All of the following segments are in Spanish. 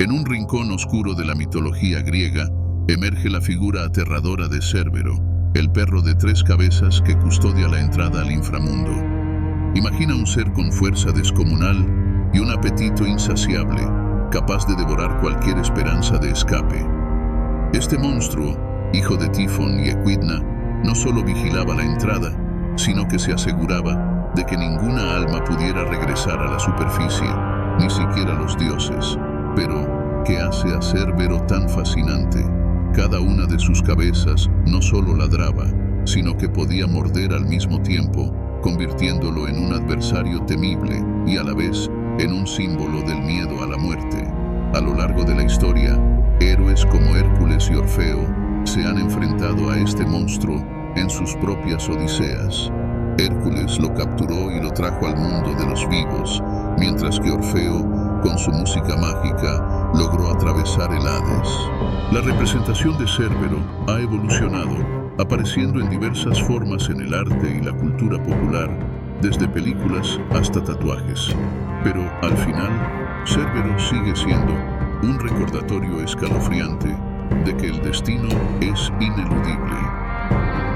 En un rincón oscuro de la mitología griega, emerge la figura aterradora de Cérbero, el perro de 3 cabezas que custodia la entrada al inframundo. Imagina un ser con fuerza descomunal y un apetito insaciable, capaz de devorar cualquier esperanza de escape. Este monstruo, hijo de Tifón y Equidna, no solo vigilaba la entrada, sino que se aseguraba de que ninguna alma pudiera regresar a la superficie, ni siquiera los dioses. Pero, ¿qué hace a Cérbero tan fascinante? Cada una de sus cabezas no solo ladraba, sino que podía morder al mismo tiempo, convirtiéndolo en un adversario temible y a la vez en un símbolo del miedo a la muerte. A lo largo de la historia, héroes como Hércules y Orfeo se han enfrentado a este monstruo en sus propias odiseas. Hércules lo capturó y lo trajo al mundo de los vivos, mientras que Orfeo, con su música mágica, logró atravesar el Hades. La representación de Cérbero ha evolucionado, apareciendo en diversas formas en el arte y la cultura popular, desde películas hasta tatuajes. Pero, al final, Cérbero sigue siendo un recordatorio escalofriante de que el destino es ineludible.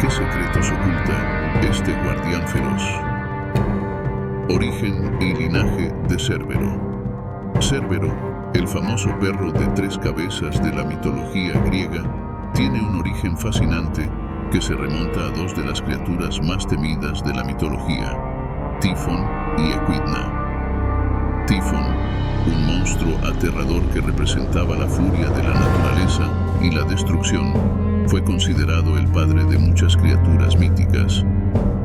¿Qué secretos oculta este guardián feroz? Origen y linaje de Cérbero. Cérbero, el famoso perro de 3 cabezas de la mitología griega, tiene un origen fascinante que se remonta a 2 de las criaturas más temidas de la mitología, Tifón y Equidna. Tifón, un monstruo aterrador que representaba la furia de la naturaleza y la destrucción, fue considerado el padre de muchas criaturas míticas.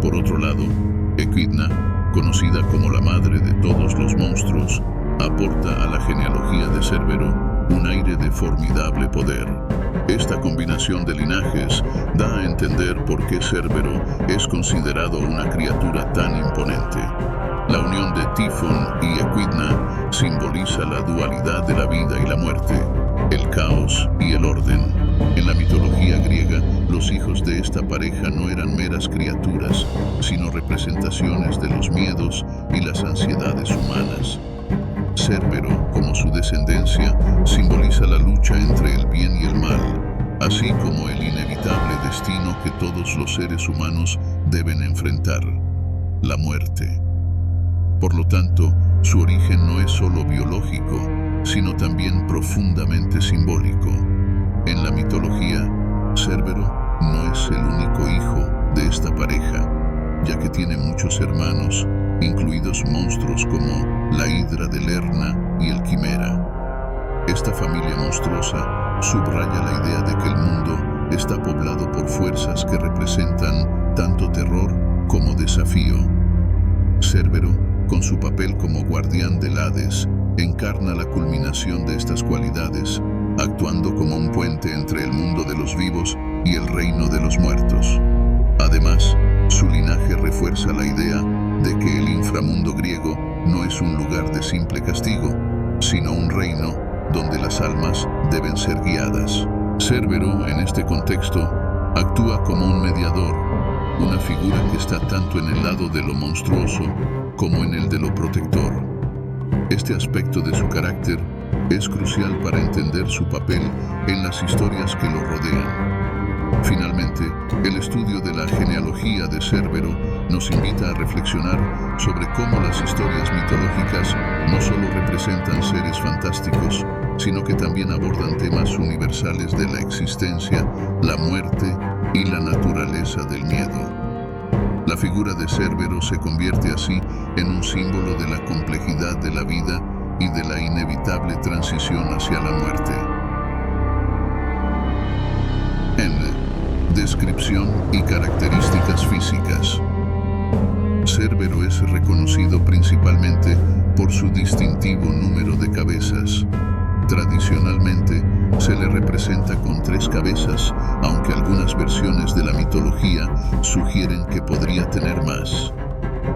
Por otro lado, Equidna, conocida como la madre de todos los monstruos, aporta a la genealogía de Cérbero un aire de formidable poder. Esta combinación de linajes da a entender por qué Cérbero es considerado una criatura tan imponente. La unión de Tifón y Equidna simboliza la dualidad de la vida y la muerte, el caos y el orden. En la mitología griega, los hijos de esta pareja no eran meras criaturas, sino representaciones de los miedos y las ansiedades humanas. Cérbero, como su descendencia, simboliza la lucha entre el bien y el mal, así como el inevitable destino que todos los seres humanos deben enfrentar, la muerte. Por lo tanto, su origen no es solo biológico, sino también profundamente simbólico. En la mitología, Cérbero no es el único hijo de esta pareja, ya que tiene muchos hermanos, incluidos monstruos como la Hidra de Lerna y el Quimera. Esta familia monstruosa subraya la idea de que el mundo está poblado por fuerzas que representan tanto terror como desafío. Cérbero, con su papel como guardián del Hades, encarna la culminación de estas cualidades, actuando como un puente entre el mundo de los vivos y el reino de los muertos. Además, su linaje refuerza la idea de que el inframundo griego no es un lugar de simple castigo, sino un reino donde las almas deben ser guiadas. Cérbero, en este contexto, actúa como un mediador, una figura que está tanto en el lado de lo monstruoso como en el de lo protector. Este aspecto de su carácter es crucial para entender su papel en las historias que lo rodean. Finalmente, el estudio de la genealogía de Cérbero nos invita a reflexionar sobre cómo las historias mitológicas no solo representan seres fantásticos, sino que también abordan temas universales de la existencia, la muerte y la naturaleza del miedo. La figura de Cérbero se convierte así en un símbolo de la complejidad de la vida y de la inevitable transición hacia la muerte. Descripción y características físicas. Cérbero es reconocido principalmente por su distintivo número de cabezas. Tradicionalmente, se le representa con 3 cabezas, aunque algunas versiones de la mitología sugieren que podría tener más.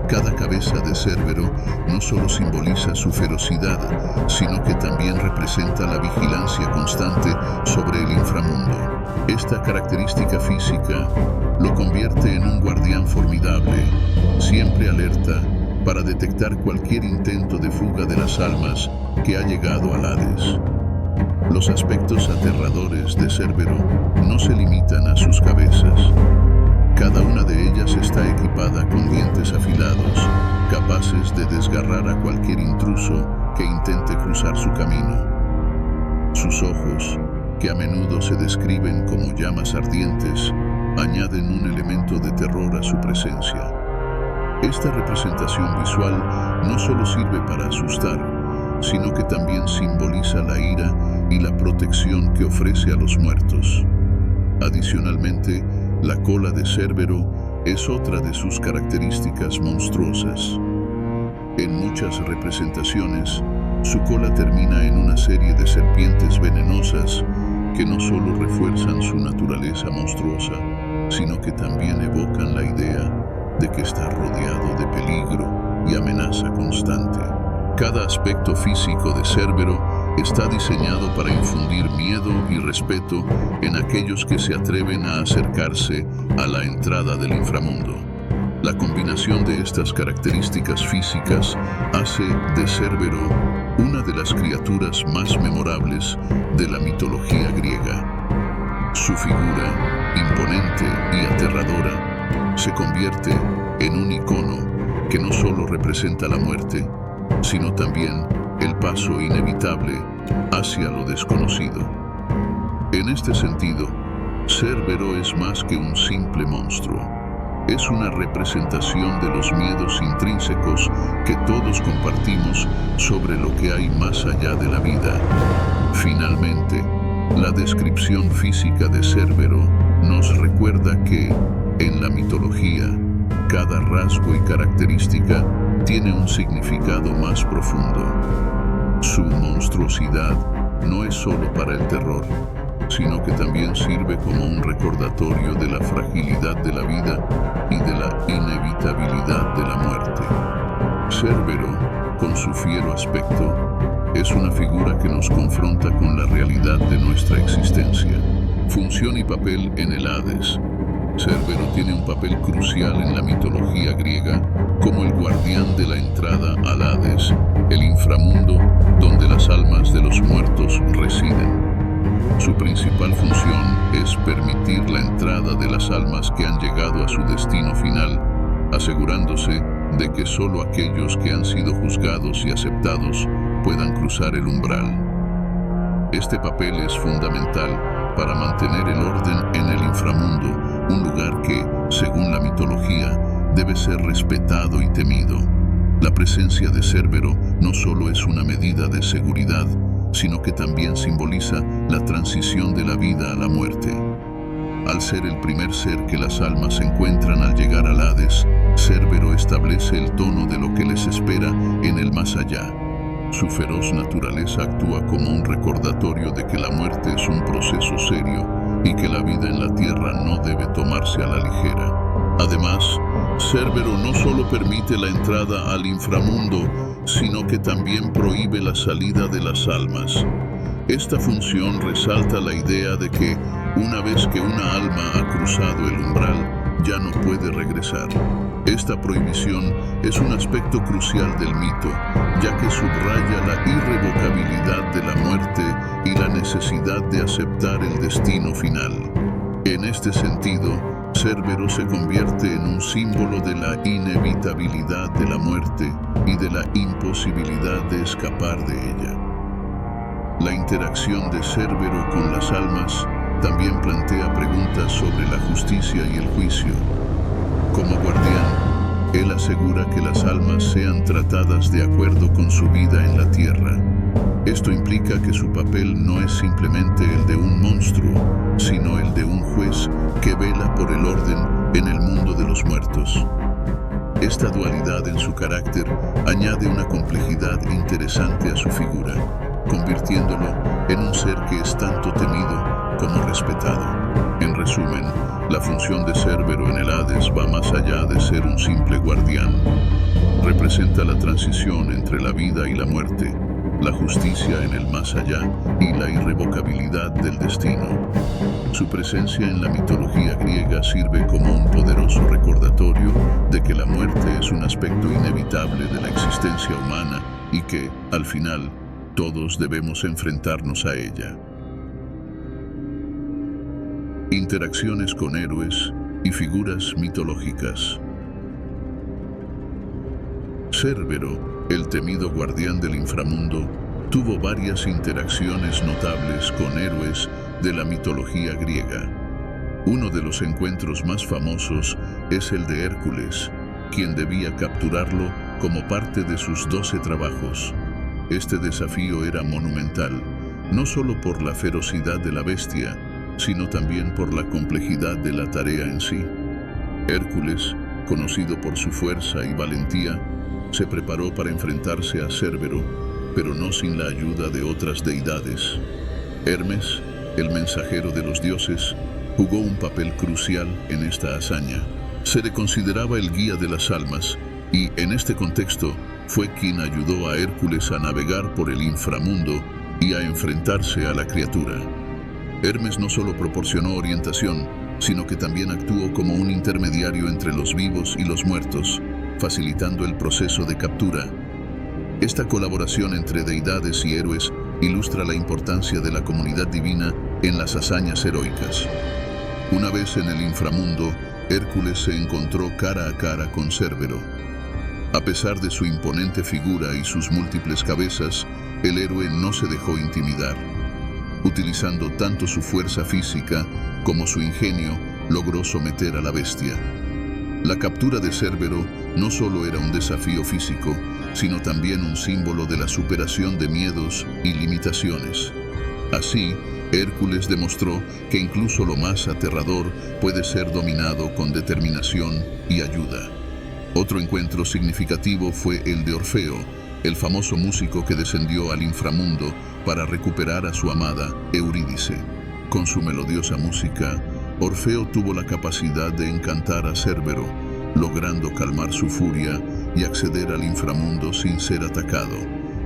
Cada cabeza de Cérbero no solo simboliza su ferocidad, sino que también representa la vigilancia constante sobre el inframundo. Esta característica física lo convierte en un guardián formidable, siempre alerta para detectar cualquier intento de fuga de las almas que ha llegado al Hades. Los aspectos aterradores de Cerbero no se limitan a sus cabezas. Cada una de ellas está equipada con dientes afilados, capaces de desgarrar a cualquier intruso que intente cruzar su camino. Sus ojos, que a menudo se describen como llamas ardientes, añaden un elemento de terror a su presencia. Esta representación visual no solo sirve para asustar, sino que también simboliza la ira y la protección que ofrece a los muertos. Adicionalmente, la cola de Cerbero es otra de sus características monstruosas. En muchas representaciones, su cola termina en una serie de serpientes venenosas que no solo refuerzan su naturaleza monstruosa, sino que también evocan la idea de que está rodeado de peligro y amenaza constante. Cada aspecto físico de Cerbero está diseñado para infundir miedo y respeto en aquellos que se atreven a acercarse a la entrada del inframundo. La combinación de estas características físicas hace de Cerbero una de las criaturas más memorables de la mitología griega. Su figura, imponente y aterradora, se convierte en un icono que no solo representa la muerte, sino también el paso inevitable hacia lo desconocido. En este sentido, Cerbero es más que un simple monstruo. Es una representación de los miedos intrínsecos que todos compartimos sobre lo que hay más allá de la vida. Finalmente, la descripción física de Cerbero nos recuerda que, en la mitología, cada rasgo y característica tiene un significado más profundo. Su monstruosidad no es solo para el terror, sino que también sirve como un recordatorio de la fragilidad de la vida y de la inevitabilidad de la muerte. Cerbero, con su fiero aspecto, es una figura que nos confronta con la realidad de nuestra existencia. Función y papel en el Hades. Cerbero tiene un papel crucial en la mitología griega como el guardián de la entrada al Hades, el inframundo donde las almas de los muertos residen. Su principal función es permitir la entrada de las almas que han llegado a su destino final, asegurándose de que solo aquellos que han sido juzgados y aceptados puedan cruzar el umbral. Este papel es fundamental para mantener el orden en el inframundo, un lugar que, según la mitología, debe ser respetado y temido. La presencia de Cerbero no solo es una medida de seguridad, sino que también simboliza la transición de la vida a la muerte. Al ser el primer ser que las almas encuentran al llegar al Hades, Cerbero establece el tono de lo que les espera en el más allá. Su feroz naturaleza actúa como un recordatorio de que la muerte es un proceso serio y que la vida en la tierra no debe tomarse a la ligera. Además, Cerbero no solo permite la entrada al inframundo, sino que también prohíbe la salida de las almas. Esta función resalta la idea de que, una vez que una alma ha cruzado el umbral, ya no puede regresar. Esta prohibición es un aspecto crucial del mito, ya que subraya la irrevocabilidad de la muerte y la necesidad de aceptar el destino final. En este sentido, Cerbero se convierte en un símbolo de la inevitabilidad de la muerte y de la imposibilidad de escapar de ella. La interacción de Cerbero con las almas también plantea preguntas sobre la justicia y el juicio. Como guardián, él asegura que las almas sean tratadas de acuerdo con su vida en la tierra. Esto implica que su papel no es simplemente el de un monstruo, sino el de un juez que vela por el orden en el mundo de los muertos. Esta dualidad en su carácter añade una complejidad interesante a su figura, convirtiéndolo en un ser que es tanto temido como respetado. En resumen, la función de Cerbero en el Hades va más allá de ser un simple guardián. Representa la transición entre la vida y la muerte, la justicia en el más allá y la irrevocabilidad del destino. Su presencia en la mitología griega sirve como un poderoso recordatorio de que la muerte es un aspecto inevitable de la existencia humana y que, al final, Todos debemos enfrentarnos a ella. Interacciones con héroes y figuras mitológicas. Cérbero, el temido guardián del inframundo, tuvo varias interacciones notables con héroes de la mitología griega. Uno de los encuentros más famosos es el de Hércules, quien debía capturarlo como parte de sus 12 trabajos. Este desafío era monumental, no solo por la ferocidad de la bestia, sino también por la complejidad de la tarea en sí. Hércules, conocido por su fuerza y valentía, se preparó para enfrentarse a Cérbero, pero no sin la ayuda de otras deidades. Hermes, el mensajero de los dioses, jugó un papel crucial en esta hazaña. Se le consideraba el guía de las almas y, en este contexto, fue quien ayudó a Hércules a navegar por el inframundo y a enfrentarse a la criatura. Hermes no solo proporcionó orientación, sino que también actuó como un intermediario entre los vivos y los muertos, facilitando el proceso de captura. Esta colaboración entre deidades y héroes ilustra la importancia de la comunidad divina en las hazañas heroicas. Una vez en el inframundo, Hércules se encontró cara a cara con Cérbero. A pesar de su imponente figura y sus múltiples cabezas, el héroe no se dejó intimidar. Utilizando tanto su fuerza física como su ingenio, logró someter a la bestia. La captura de Cérbero no solo era un desafío físico, sino también un símbolo de la superación de miedos y limitaciones. Así, Hércules demostró que incluso lo más aterrador puede ser dominado con determinación y ayuda. Otro encuentro significativo fue el de Orfeo, el famoso músico que descendió al inframundo para recuperar a su amada Eurídice. Con su melodiosa música, Orfeo tuvo la capacidad de encantar a Cérbero, logrando calmar su furia y acceder al inframundo sin ser atacado.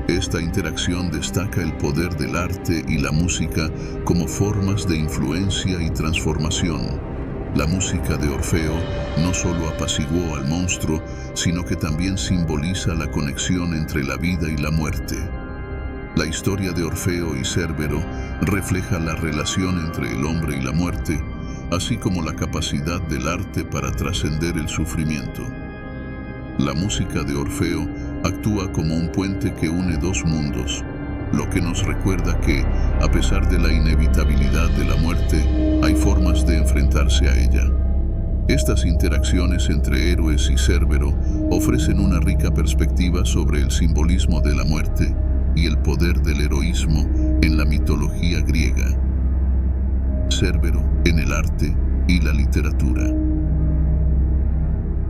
Esta interacción destaca el poder del arte y la música como formas de influencia y transformación. La música de Orfeo no solo apaciguó al monstruo, sino que también simboliza la conexión entre la vida y la muerte. La historia de Orfeo y Cérbero refleja la relación entre el hombre y la muerte, así como la capacidad del arte para trascender el sufrimiento. La música de Orfeo actúa como un puente que une dos mundos, lo que nos recuerda que, a pesar de la inevitabilidad de la muerte, hay formas de enfrentarse a ella. Estas interacciones entre héroes y Cérbero ofrecen una rica perspectiva sobre el simbolismo de la muerte y el poder del heroísmo en la mitología griega. Cérbero en el arte y la literatura.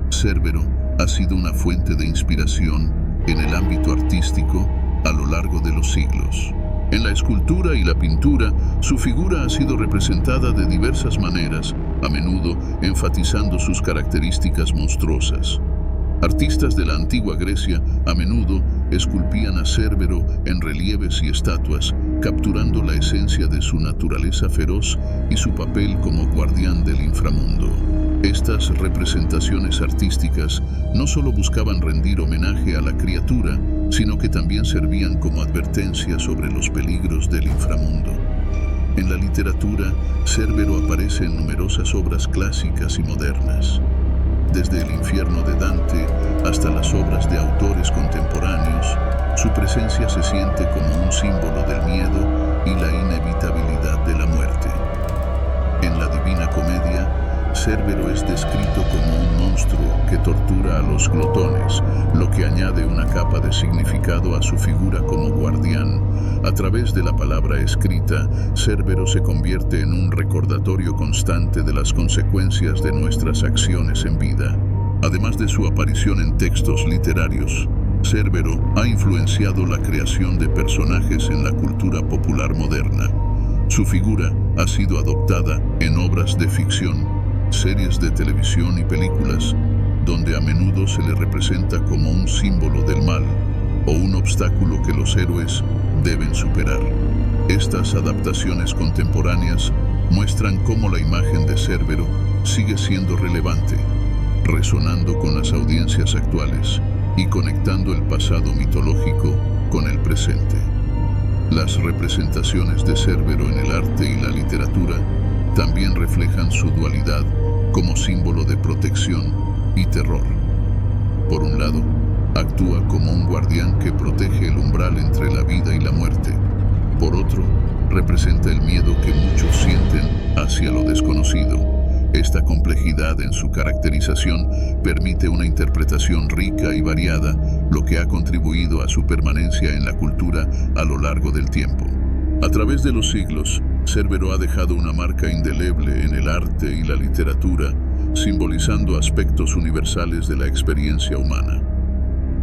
Cérbero ha sido una fuente de inspiración en el ámbito artístico a lo largo de los siglos. En la escultura y la pintura, su figura ha sido representada de diversas maneras, a menudo enfatizando sus características monstruosas. Artistas de la antigua Grecia a menudo esculpían a Cérbero en relieves y estatuas, capturando la esencia de su naturaleza feroz y su papel como guardián del inframundo. Estas representaciones artísticas no solo buscaban rendir homenaje a la criatura, sino que también servían como advertencia sobre los peligros del inframundo. En la literatura, Cérbero aparece en numerosas obras clásicas y modernas. Desde El infierno de Dante hasta las obras de autores contemporáneos, su presencia se siente como un símbolo del miedo y la inevitabilidad de la muerte. En la Divina Comedia, Cérbero es descrito como un monstruo que tortura a los glotones, lo que añade una capa de significado a su figura como guardián. A través de la palabra escrita, Cérbero se convierte en un recordatorio constante de las consecuencias de nuestras acciones en vida. Además de su aparición en textos literarios, Cérbero ha influenciado la creación de personajes en la cultura popular moderna. Su figura ha sido adoptada en obras de ficción, series de televisión y películas, donde a menudo se le representa como un símbolo del mal o un obstáculo que los héroes deben superar. Estas adaptaciones contemporáneas muestran cómo la imagen de Cérbero sigue siendo relevante, resonando con las audiencias actuales y conectando el pasado mitológico con el presente. Las representaciones de Cerbero en el arte y la literatura también reflejan su dualidad como símbolo de protección y terror. Por un lado, actúa como un guardián que protege el umbral entre la vida y la muerte. Por otro, representa el miedo que muchos sienten hacia lo desconocido. Esta complejidad en su caracterización permite una interpretación rica y variada, lo que ha contribuido a su permanencia en la cultura a lo largo del tiempo. A través de los siglos, Cerbero ha dejado una marca indeleble en el arte y la literatura, simbolizando aspectos universales de la experiencia humana.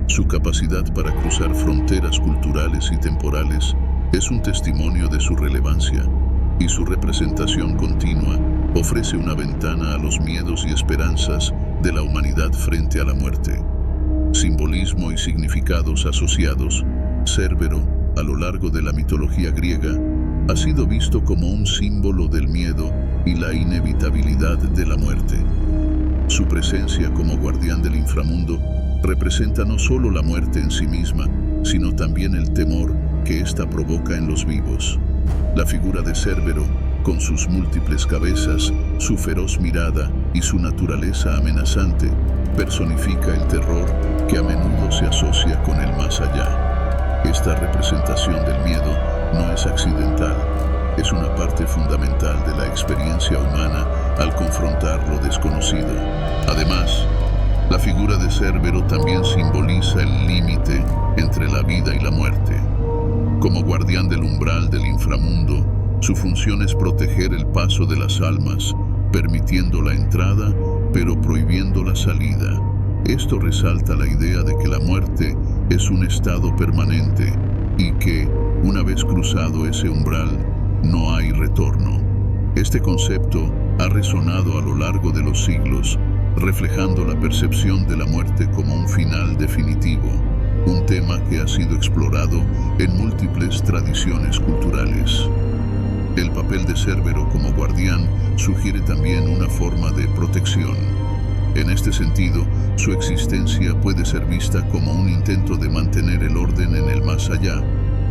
Su capacidad para cruzar fronteras culturales y temporales es un testimonio de su relevancia, y su representación continua ofrece una ventana a los miedos y esperanzas de la humanidad frente a la muerte. Simbolismo y significados asociados, Cerbero, a lo largo de la mitología griega, ha sido visto como un símbolo del miedo y la inevitabilidad de la muerte. Su presencia como guardián del inframundo representa no solo la muerte en sí misma, sino también el temor que ésta provoca en los vivos. La figura de Cerbero, con sus múltiples cabezas, su feroz mirada y su naturaleza amenazante, personifica el terror que a menudo se asocia con el más allá. Esta representación del miedo no es accidental, es una parte fundamental de la experiencia humana al confrontar lo desconocido. Además, la figura de Cerbero también simboliza el límite entre la vida y la muerte. Como guardián del umbral del inframundo, su función es proteger el paso de las almas, permitiendo la entrada, pero prohibiendo la salida. Esto resalta la idea de que la muerte es un estado permanente y que, una vez cruzado ese umbral, no hay retorno. Este concepto ha resonado a lo largo de los siglos, reflejando la percepción de la muerte como un final definitivo, un tema que ha sido explorado en múltiples tradiciones culturales. El papel de Cerbero como guardián sugiere también una forma de protección. En este sentido, su existencia puede ser vista como un intento de mantener el orden en el más allá,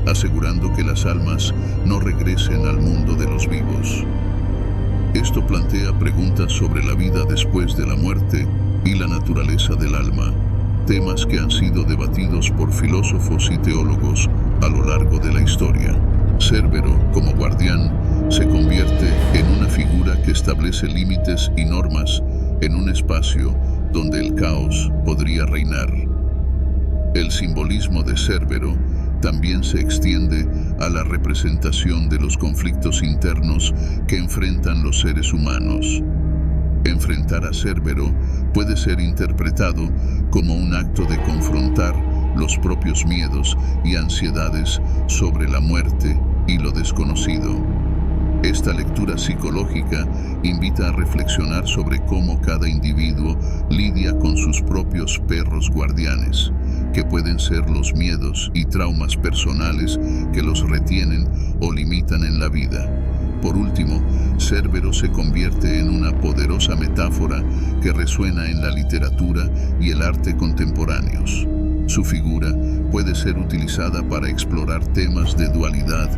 asegurando que las almas no regresen al mundo de los vivos. Esto plantea preguntas sobre la vida después de la muerte y la naturaleza del alma, temas que han sido debatidos por filósofos y teólogos a lo largo de la historia. Cerbero, como guardián, se convierte en una figura que establece límites y normas en un espacio donde el caos podría reinar. El simbolismo de Cerbero también se extiende a la representación de los conflictos internos que enfrentan los seres humanos. Enfrentar a Cerbero puede ser interpretado como un acto de confrontar los propios miedos y ansiedades sobre la muerte y lo desconocido. Esta lectura psicológica invita a reflexionar sobre cómo cada individuo lidia con sus propios perros guardianes, que pueden ser los miedos y traumas personales que los retienen o limitan en la vida. Por último, Cerbero se convierte en una poderosa metáfora que resuena en la literatura y el arte contemporáneos. Su figura puede ser utilizada para explorar temas de dualidad,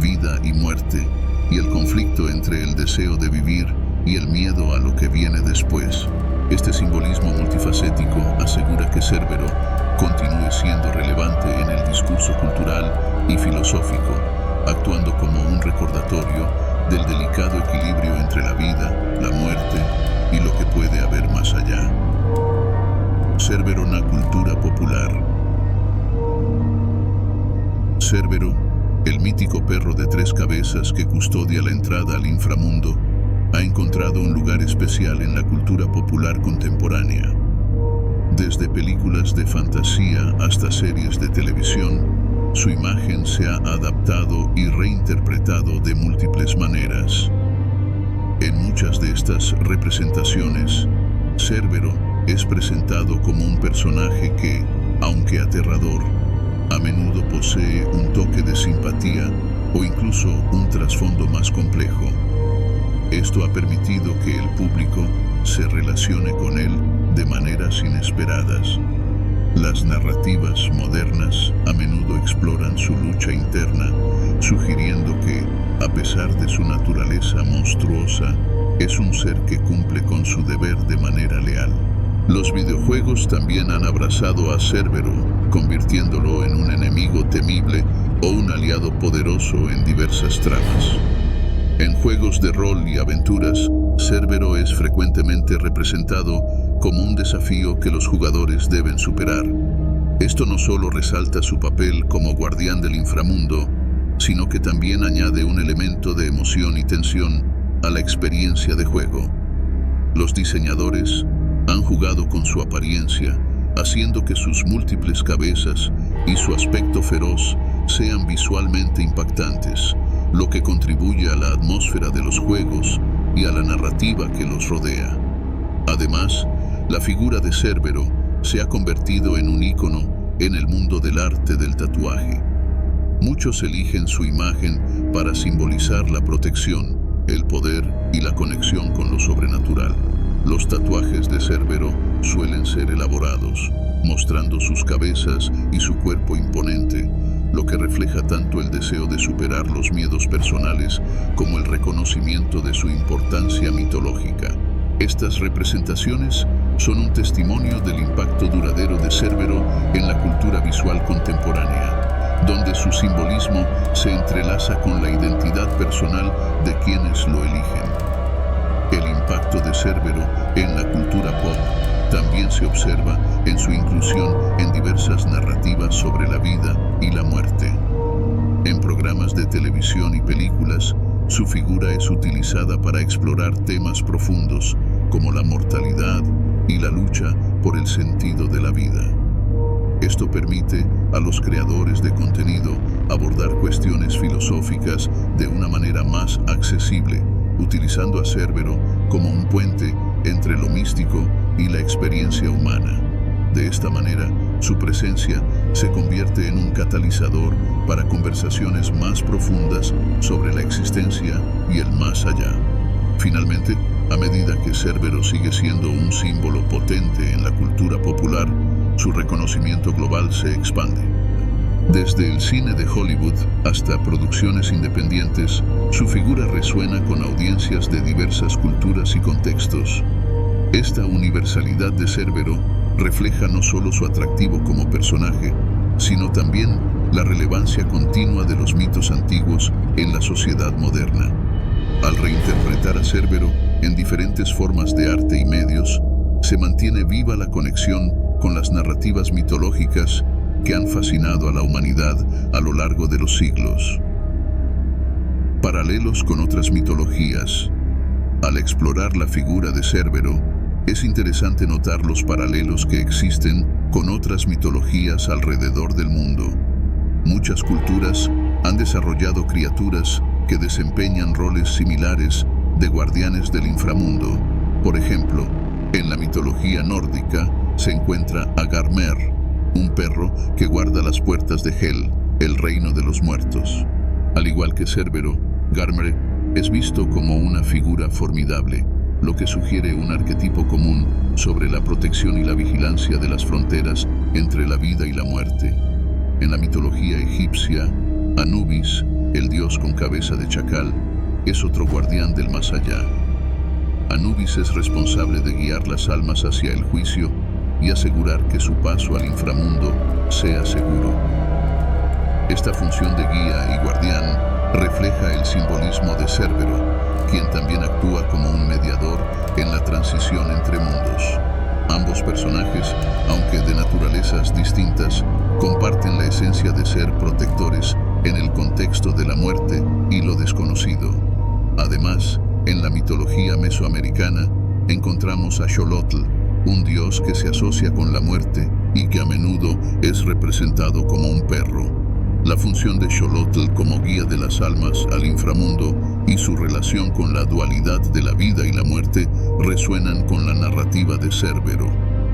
vida y muerte, y el conflicto entre el deseo de vivir y el miedo a lo que viene después. Este simbolismo multifacético asegura que Cerbero continúe siendo relevante en el discurso cultural y filosófico, actuando como un recordatorio del delicado equilibrio entre la vida, la muerte y lo que puede haber más allá. Cerbero na cultura popular. Cerbero, el mítico perro de 3 cabezas que custodia la entrada al inframundo, ha encontrado un lugar especial en la cultura popular contemporánea. Desde películas de fantasía hasta series de televisión, su imagen se ha adaptado y reinterpretado de múltiples maneras. En muchas de estas representaciones, Cerbero es presentado como un personaje que, aunque aterrador, a menudo posee un toque de simpatía o incluso un trasfondo más complejo. Esto ha permitido que el público se relacione con él de maneras inesperadas. Las narrativas modernas a menudo exploran su lucha interna, sugiriendo que, a pesar de su naturaleza monstruosa, es un ser que cumple con su deber de manera leal. Los videojuegos también han abrazado a Cerbero, convirtiéndolo en un enemigo temible o un aliado poderoso en diversas tramas. En juegos de rol y aventuras, Cerbero es frecuentemente representado como un desafío que los jugadores deben superar. Esto no solo resalta su papel como guardián del inframundo, sino que también añade un elemento de emoción y tensión a la experiencia de juego. Los diseñadores han jugado con su apariencia, haciendo que sus múltiples cabezas y su aspecto feroz sean visualmente impactantes, lo que contribuye a la atmósfera de los juegos y a la narrativa que los rodea. Además, la figura de Cerbero se ha convertido en un ícono en el mundo del arte del tatuaje. Muchos eligen su imagen para simbolizar la protección, el poder y la conexión con lo sobrenatural. Los tatuajes de Cerbero suelen ser elaborados, mostrando sus cabezas y su cuerpo imponente, lo que refleja tanto el deseo de superar los miedos personales como el reconocimiento de su importancia mitológica. Estas representaciones son un testimonio del impacto duradero de Cerbero en la cultura visual contemporánea, donde su simbolismo se entrelaza con la identidad personal de quienes lo eligen. El impacto de Cerbero en la cultura pop también se observa en su inclusión en diversas narrativas sobre la vida y la muerte. En programas de televisión y películas, su figura es utilizada para explorar temas profundos como la mortalidad y la lucha por el sentido de la vida. Esto permite a los creadores de contenido abordar cuestiones filosóficas de una manera más accesible, utilizando a Cerbero como un puente entre lo místico y la experiencia humana. De esta manera, su presencia se convierte en un catalizador para conversaciones más profundas sobre la existencia y el más allá. Finalmente, a medida que Cerbero sigue siendo un símbolo potente en la cultura popular, su reconocimiento global se expande. Desde el cine de Hollywood hasta producciones independientes, su figura resuena con audiencias de diversas culturas y contextos. Esta universalidad de Cerbero refleja no solo su atractivo como personaje, sino también la relevancia continua de los mitos antiguos en la sociedad moderna. Al reinterpretar a Cerbero en diferentes formas de arte y medios, se mantiene viva la conexión con las narrativas mitológicas que han fascinado a la humanidad a lo largo de los siglos. Paralelos con otras mitologías. Al explorar la figura de Cerbero, es interesante notar los paralelos que existen con otras mitologías alrededor del mundo. Muchas culturas han desarrollado criaturas que desempeñan roles similares de guardianes del inframundo. Por ejemplo, en la mitología nórdica se encuentra a Garmer, un perro que guarda las puertas de Hel, el reino de los muertos. Al igual que Cerbero, Garmer es visto como una figura formidable, lo que sugiere un arquetipo común sobre la protección y la vigilancia de las fronteras entre la vida y la muerte. En la mitología egipcia, Anubis, el dios con cabeza de chacal, es otro guardián del más allá. Anubis es responsable de guiar las almas hacia el juicio y asegurar que su paso al inframundo sea seguro. Esta función de guía y guardián refleja el simbolismo de Cerbero, quien también actúa como un mediador en la transición entre mundos. Ambos personajes, aunque de naturalezas distintas, comparten la esencia de ser protectores en el contexto de la muerte y lo desconocido. Además, en la mitología mesoamericana, encontramos a Xolotl, un dios que se asocia con la muerte y que a menudo es representado como un perro. La función de Xolotl como guía de las almas al inframundo y su relación con la dualidad de la vida y la muerte resuenan con la narrativa de Cerbero.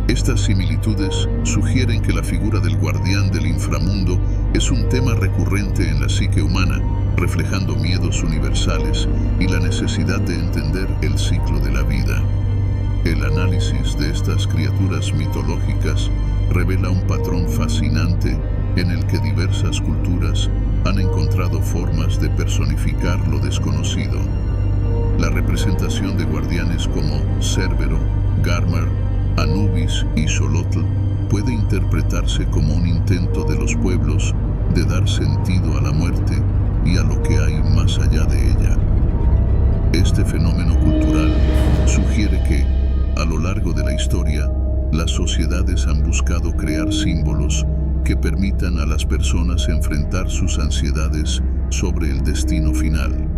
Estas similitudes sugieren que la figura del guardián del inframundo es un tema recurrente en la psique humana, reflejando miedos universales y la necesidad de entender el ciclo de la vida. El análisis de estas criaturas mitológicas revela un patrón fascinante en el que diversas culturas han encontrado formas de personificar lo desconocido. La representación de guardianes como Cerbero, Garmar, Anubis y Xolotl puede interpretarse como un intento de los pueblos de dar sentido a la muerte y a lo que hay más allá de ella. Este fenómeno cultural sugiere que, a lo largo de la historia, las sociedades han buscado crear símbolos que permitan a las personas enfrentar sus ansiedades sobre el destino final.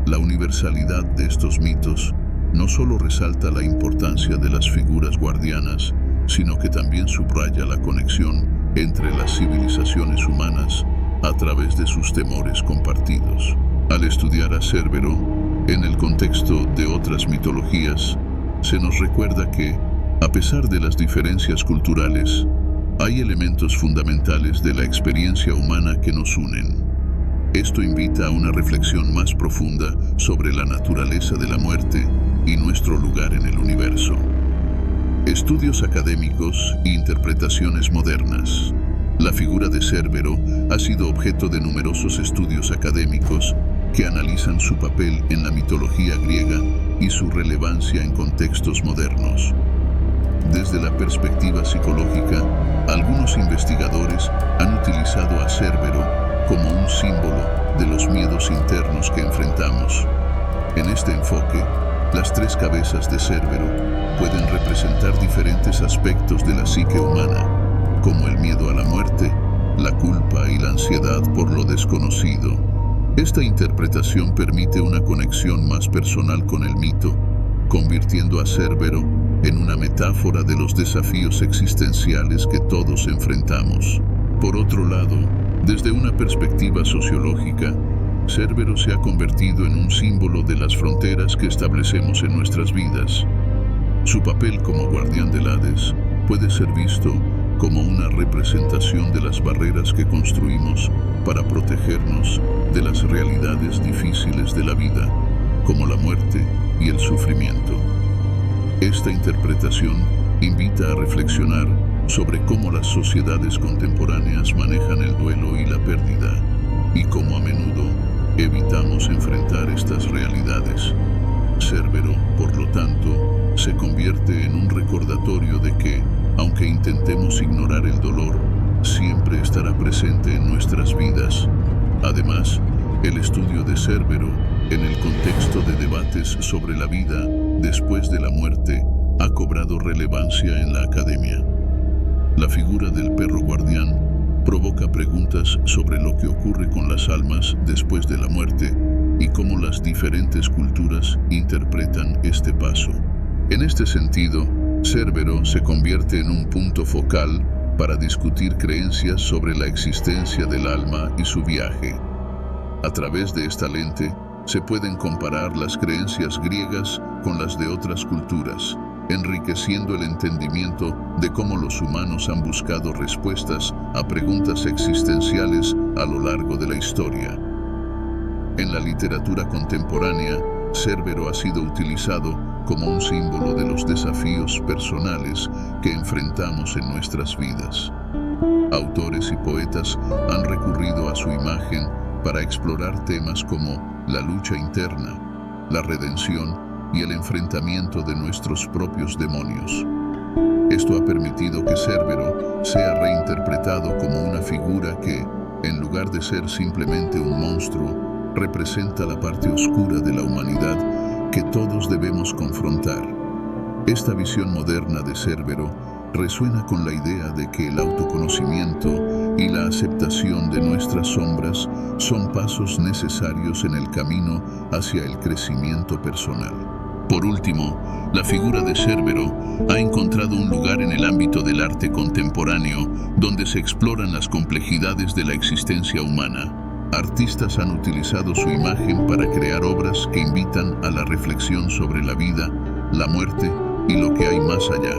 La universalidad de estos mitos no solo resalta la importancia de las figuras guardianas, sino que también subraya la conexión entre las civilizaciones humanas a través de sus temores compartidos. Al estudiar a Cerbero, en el contexto de otras mitologías, se nos recuerda que, a pesar de las diferencias culturales, hay elementos fundamentales de la experiencia humana que nos unen. Esto invita a una reflexión más profunda sobre la naturaleza de la muerte y nuestro lugar en el universo. Estudios académicos e interpretaciones modernas. La figura de Cerbero ha sido objeto de numerosos estudios académicos que analizan su papel en la mitología griega y su relevancia en contextos modernos. Desde la perspectiva psicológica, algunos investigadores han utilizado a Cerbero como un símbolo de los miedos internos que enfrentamos. En este enfoque, las tres cabezas de Cerbero pueden representar diferentes aspectos de la psique humana, como el miedo a la muerte, la culpa y la ansiedad por lo desconocido. Esta interpretación permite una conexión más personal con el mito, convirtiendo a Cerbero en una metáfora de los desafíos existenciales que todos enfrentamos. Por otro lado, desde una perspectiva sociológica, Cerbero se ha convertido en un símbolo de las fronteras que establecemos en nuestras vidas. Su papel como guardián del Hades puede ser visto como una representación de las barreras que construimos para protegernos de las realidades difíciles de la vida, como la muerte y el sufrimiento. Esta interpretación invita a reflexionar sobre cómo las sociedades contemporáneas manejan el duelo y la pérdida, y cómo a menudo evitamos enfrentar estas realidades. Cerbero, por lo tanto, se convierte en un recordatorio de que, aunque intentemos ignorar el dolor, siempre estará presente en nuestras vidas. Además, el estudio de Cerbero, en el contexto de debates sobre la vida después de la muerte, ha cobrado relevancia en la academia. La figura del perro guardián provoca preguntas sobre lo que ocurre con las almas después de la muerte y cómo las diferentes culturas interpretan este paso. En este sentido, Cerbero se convierte en un punto focal para discutir creencias sobre la existencia del alma y su viaje. A través de esta lente, se pueden comparar las creencias griegas con las de otras culturas, enriqueciendo el entendimiento de cómo los humanos han buscado respuestas a preguntas existenciales a lo largo de la historia. En la literatura contemporánea, Cerbero ha sido utilizado como un símbolo de los desafíos personales que enfrentamos en nuestras vidas. Autores y poetas han recurrido a su imagen para explorar temas como la lucha interna, la redención y el enfrentamiento de nuestros propios demonios. Esto ha permitido que Cerbero sea reinterpretado como una figura que, en lugar de ser simplemente un monstruo, representa la parte oscura de la humanidad que todos debemos confrontar. Esta visión moderna de Cerbero resuena con la idea de que el autoconocimiento y la aceptación de nuestras sombras son pasos necesarios en el camino hacia el crecimiento personal. Por último, la figura de Cerbero ha encontrado un lugar en el ámbito del arte contemporáneo, donde se exploran las complejidades de la existencia humana. Artistas han utilizado su imagen para crear obras que invitan a la reflexión sobre la vida, la muerte y lo que hay más allá.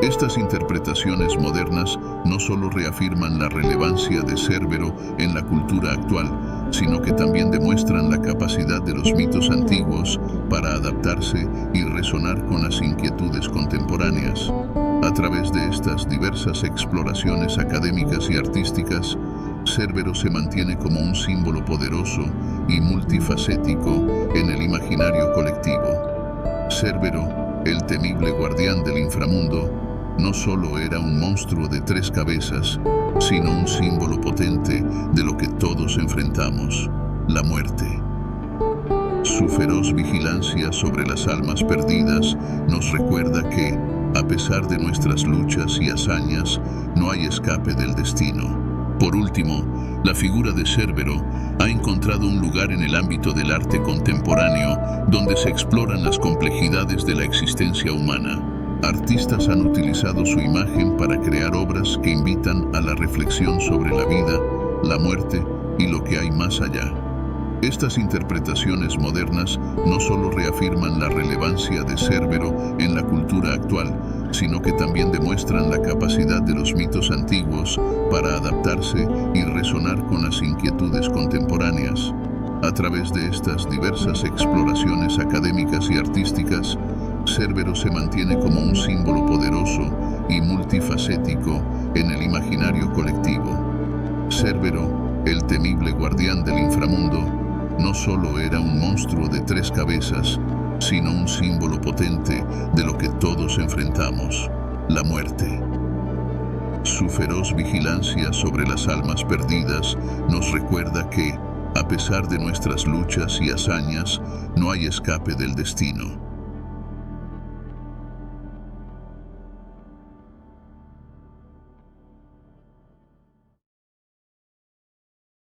Estas interpretaciones modernas no solo reafirman la relevancia de Cerbero en la cultura actual, sino que también demuestran la capacidad de los mitos antiguos para adaptarse y resonar con las inquietudes contemporáneas. A través de estas diversas exploraciones académicas y artísticas, Cerbero se mantiene como un símbolo poderoso y multifacético en el imaginario colectivo. Cerbero, el temible guardián del inframundo, no solo era un monstruo de 3 cabezas, sino un símbolo potente de lo que todos enfrentamos, la muerte. Su feroz vigilancia sobre las almas perdidas nos recuerda que, a pesar de nuestras luchas y hazañas, no hay escape del destino. Por último, la figura de Cerbero ha encontrado un lugar en el ámbito del arte contemporáneo donde se exploran las complejidades de la existencia humana. Artistas han utilizado su imagen para crear obras que invitan a la reflexión sobre la vida, la muerte y lo que hay más allá. Estas interpretaciones modernas no solo reafirman la relevancia de Cerbero en la cultura actual, sino que también demuestran la capacidad de los mitos antiguos para adaptarse y resonar con las inquietudes contemporáneas. A través de estas diversas exploraciones académicas y artísticas, Cerbero se mantiene como un símbolo poderoso y multifacético en el imaginario colectivo. Cerbero, el temible guardián del inframundo, no solo era un monstruo de 3 cabezas, sino un símbolo potente de lo que todos enfrentamos, la muerte. Su feroz vigilancia sobre las almas perdidas nos recuerda que, a pesar de nuestras luchas y hazañas, no hay escape del destino.